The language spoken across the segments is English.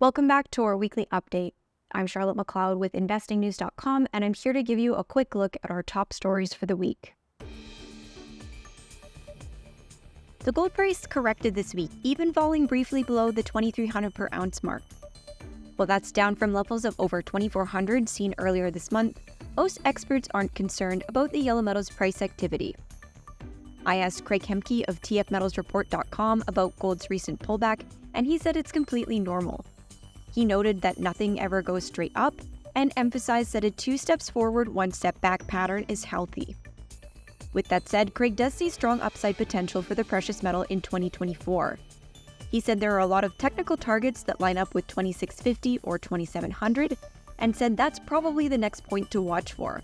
Welcome back to our weekly update. I'm Charlotte McLeod with investingnews.com, and I'm here to give you a quick look at our top stories for the week. The gold price corrected this week, even falling briefly below the $2,300 per ounce mark. While that's down from levels of over $2,400 seen earlier this month, most experts aren't concerned about the yellow metals price activity. I asked Craig Hemke of tfmetalsreport.com about gold's recent pullback, and he said it's completely normal. He noted that nothing ever goes straight up and emphasized that a 2 steps forward, 1 step back pattern is healthy. With that said, Craig does see strong upside potential for the precious metal in 2024. He said there are a lot of technical targets that line up with 2650 or 2700, and said that's probably the next point to watch for.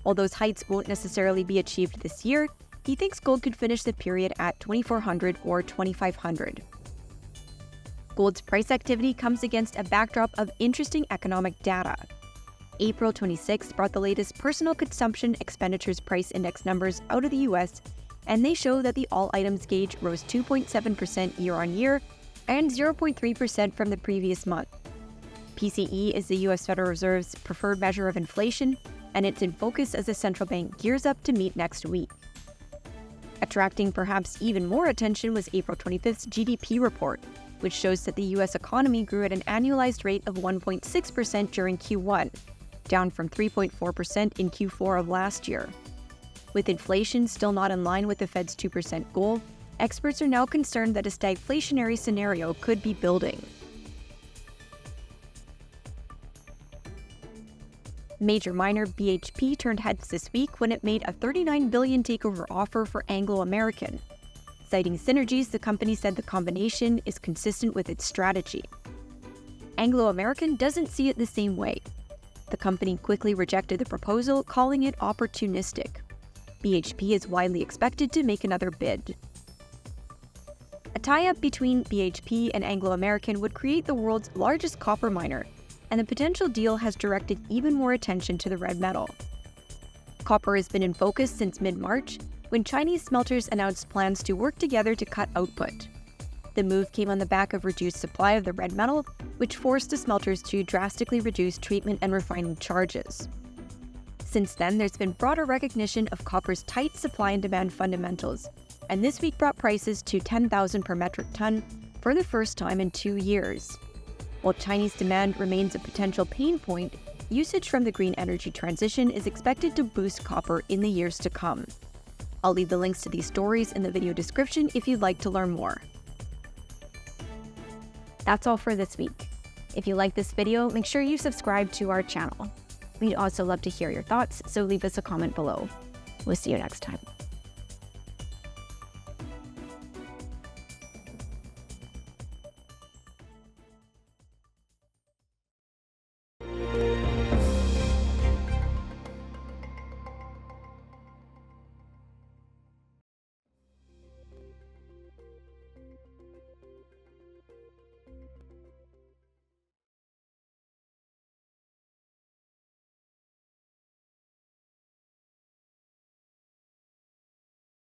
While those heights won't necessarily be achieved this year, he thinks gold could finish the period at 2400 or 2500. Gold's price activity comes against a backdrop of interesting economic data. April 26 brought the latest personal consumption expenditures price index numbers out of the US, and they show that the all items gauge rose 2.7% year-on-year and 0.3% from the previous month. PCE is the US Federal Reserve's preferred measure of inflation, and it's in focus as the central bank gears up to meet next week. Attracting perhaps even more attention was April 25th's GDP report, which shows that the US economy grew at an annualized rate of 1.6% during Q1, down from 3.4% in Q4 of last year. With inflation still not in line with the Fed's 2% goal, experts are now concerned that a stagflationary scenario could be building. Major miner BHP turned heads this week when it made a $39 billion takeover offer for Anglo American. Citing synergies, the company said the combination is consistent with its strategy. Anglo American doesn't see it the same way. The company quickly rejected the proposal, calling it opportunistic. BHP is widely expected to make another bid. A tie-up between BHP and Anglo American would create the world's largest copper miner, and the potential deal has directed even more attention to the red metal. Copper has been in focus since mid-March, when Chinese smelters announced plans to work together to cut output. The move came on the back of reduced supply of the red metal, which forced the smelters to drastically reduce treatment and refining charges. Since then, there's been broader recognition of copper's tight supply and demand fundamentals, and this week brought prices to $10,000 per metric ton for the first time in 2 years. While Chinese demand remains a potential pain point, usage from the green energy transition is expected to boost copper in the years to come. I'll leave the links to these stories in the video description if you'd like to learn more. That's all for this week. If you like this video, make sure you subscribe to our channel. We'd also love to hear your thoughts, so leave us a comment below. We'll see you next time.